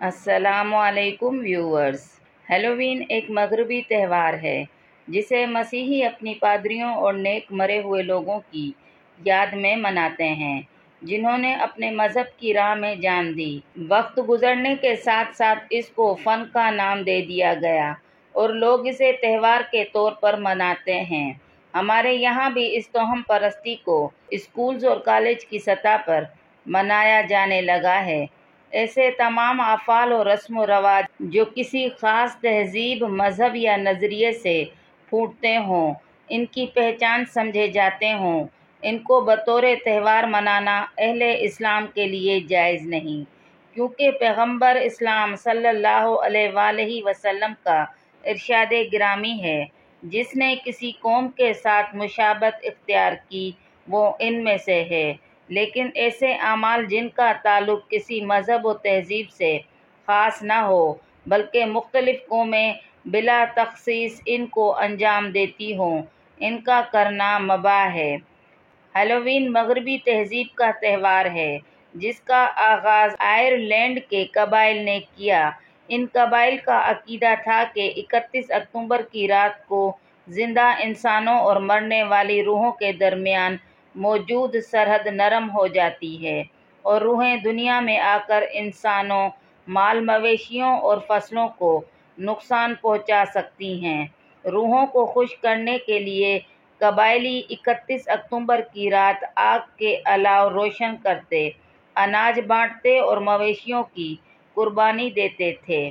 السلام علیکم viewers. Halloween ایک مغربی تہوار ہے جسے مسیحی اپنی پادریوں اور نیک مرے ہوئے لوگوں کی یاد میں مناتے ہیں جنہوں نے اپنے مذہب کی راہ میں جان دی۔ وقت گزرنے کے ساتھ ساتھ اس کو فن کا نام دے دیا گیا اور لوگ اسے تہوار کے طور پر مناتے ہیں۔ ہمارے یہاں بھی اس توہم پرستی کو اسکولز اور کالج کی سطح پر منایا جانے لگا ہے۔ ایسے تمام افعال اور رسم و رواج جو کسی خاص تہذیب، مذہب یا نظریے سے پھوٹتے ہوں، ان کی پہچان سمجھے جاتے ہوں، ان کو بطور تہوار منانا اہل اسلام کے لیے جائز نہیں، کیونکہ پیغمبر اسلام صلی اللہ علیہ وآلہ وسلم کا ارشاد گرامی ہے، جس نے کسی قوم کے ساتھ مشابہت اختیار کی وہ ان میں سے ہے۔ لیکن ایسے اعمال جن کا تعلق کسی مذہب و تہذیب سے خاص نہ ہو بلکہ مختلف قومیں بلا تخصیص ان کو انجام دیتی ہوں، ان کا کرنا مباح ہے۔ ہیلووین مغربی تہذیب کا تہوار ہے جس کا آغاز آئرلینڈ کے قبائل نے کیا۔ ان قبائل کا عقیدہ تھا کہ 31 اکتوبر کی رات کو زندہ انسانوں اور مرنے والی روحوں کے درمیان موجود سرحد نرم ہو جاتی ہے اور روحیں دنیا میں آ کر انسانوں، مال مویشیوں اور فصلوں کو نقصان پہنچا سکتی ہیں۔ روحوں کو خوش کرنے کے لیے قبائلی 31 اکتوبر کی رات آگ کے الاؤ روشن کرتے، اناج بانٹتے اور مویشیوں کی قربانی دیتے تھے۔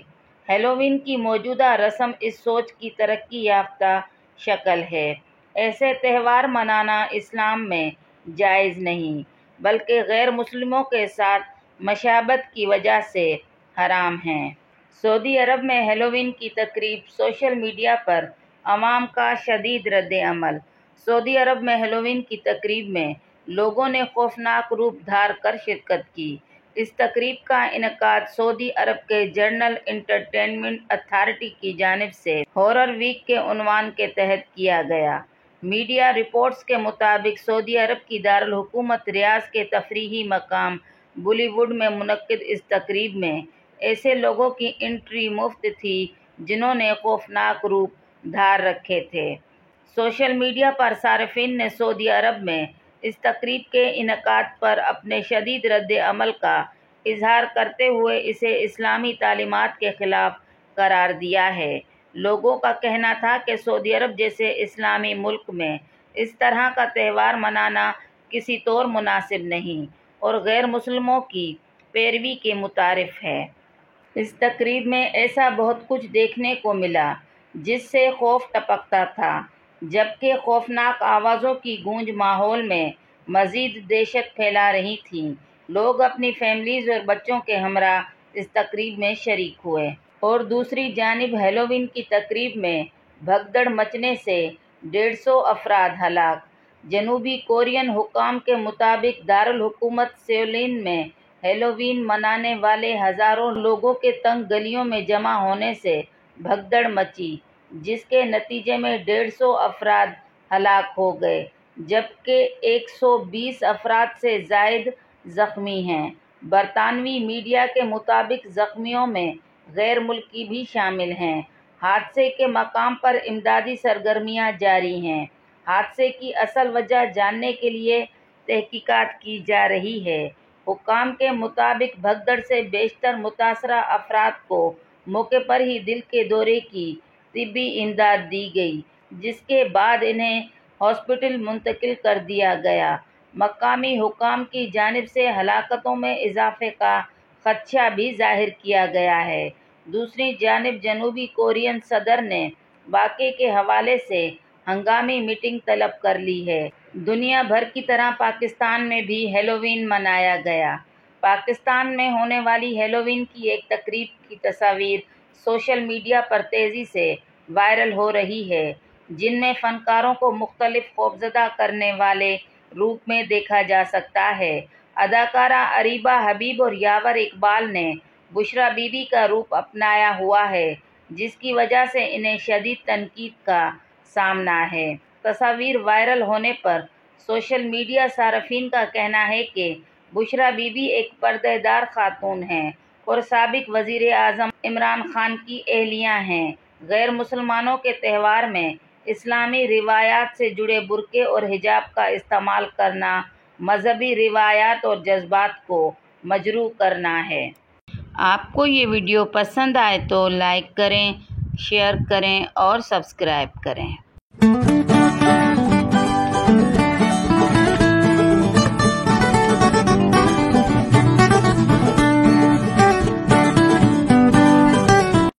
ہیلووین کی موجودہ رسم اس سوچ کی ترقی یافتہ شکل ہے۔ ایسے تہوار منانا اسلام میں جائز نہیں بلکہ غیر مسلموں کے ساتھ مشابہت کی وجہ سے حرام ہیں۔ سعودی عرب میں ہیلووین کی تقریب، سوشل میڈیا پر عوام کا شدید رد عمل۔ سعودی عرب میں ہیلووین کی تقریب میں لوگوں نے خوفناک روپ دھار کر شرکت کی۔ اس تقریب کا انعقاد سعودی عرب کے جنرل انٹرٹینمنٹ اتھارٹی کی جانب سے ہارر ویک کے عنوان کے تحت کیا گیا۔ میڈیا رپورٹس کے مطابق سعودی عرب کی دارالحکومت ریاض کے تفریحی مقام بولی ووڈ میں منعقد اس تقریب میں ایسے لوگوں کی انٹری مفت تھی جنہوں نے خوفناک روپ دھار رکھے تھے۔ سوشل میڈیا پر صارفین نے سعودی عرب میں اس تقریب کے انعقاد پر اپنے شدید رد عمل کا اظہار کرتے ہوئے اسے اسلامی تعلیمات کے خلاف قرار دیا ہے۔ لوگوں کا کہنا تھا کہ سعودی عرب جیسے اسلامی ملک میں اس طرح کا تہوار منانا کسی طور مناسب نہیں اور غیر مسلموں کی پیروی کے مترادف ہے۔ اس تقریب میں ایسا بہت کچھ دیکھنے کو ملا جس سے خوف ٹپکتا تھا، جبکہ خوفناک آوازوں کی گونج ماحول میں مزید دہشت پھیلا رہی تھی۔ لوگ اپنی فیملیز اور بچوں کے ہمراہ اس تقریب میں شریک ہوئے اور دوسری جانب ہیلووین کی تقریب میں بھگدڑ مچنے سے 150 افراد ہلاک۔ جنوبی کورین حکام کے مطابق دارالحکومت سیئول میں ہیلووین منانے والے ہزاروں لوگوں کے تنگ گلیوں میں جمع ہونے سے بھگدڑ مچی، جس کے نتیجے میں 150 افراد ہلاک ہو گئے جبکہ 120 افراد سے زائد زخمی ہیں۔ برطانوی میڈیا کے مطابق زخمیوں میں غیر ملکی بھی شامل ہیں۔ حادثے کے مقام پر امدادی سرگرمیاں جاری ہیں۔ حادثے کی اصل وجہ جاننے کے لیے تحقیقات کی جا رہی ہے۔ حکام کے مطابق بھگدڑ سے بیشتر متاثرہ افراد کو موقع پر ہی دل کے دورے کی طبی امداد دی گئی، جس کے بعد انہیں ہاسپٹل منتقل کر دیا گیا۔ مقامی حکام کی جانب سے ہلاکتوں میں اضافے کا خدشہ بھی ظاہر کیا گیا ہے۔ دوسری جانب جنوبی کورین صدر نے واقعے کے حوالے سے ہنگامی میٹنگ طلب کر لی ہے۔ دنیا بھر کی طرح پاکستان میں بھی ہیلووین منایا گیا۔ پاکستان میں ہونے والی ہیلووین کی ایک تقریب کی تصاویر سوشل میڈیا پر تیزی سے وائرل ہو رہی ہے، جن میں فنکاروں کو مختلف خوفزدہ کرنے والے روپ میں دیکھا جا سکتا ہے۔ اداکارہ اریبہ حبیب اور یاور اقبال نے بشریٰ بی بی کا روپ اپنایا ہوا ہے، جس کی وجہ سے انہیں شدید تنقید کا سامنا ہے۔ تصاویر وائرل ہونے پر سوشل میڈیا صارفین کا کہنا ہے کہ بشریٰ بی بی ایک پردہ دار خاتون ہیں اور سابق وزیر اعظم عمران خان کی اہلیہ ہیں۔ غیر مسلمانوں کے تہوار میں اسلامی روایات سے جڑے برقعے اور حجاب کا استعمال کرنا مذہبی روایات اور جذبات کو مجروح کرنا ہے۔ آپ کو یہ ویڈیو پسند آئے تو لائک کریں، شیئر کریں اور سبسکرائب کریں۔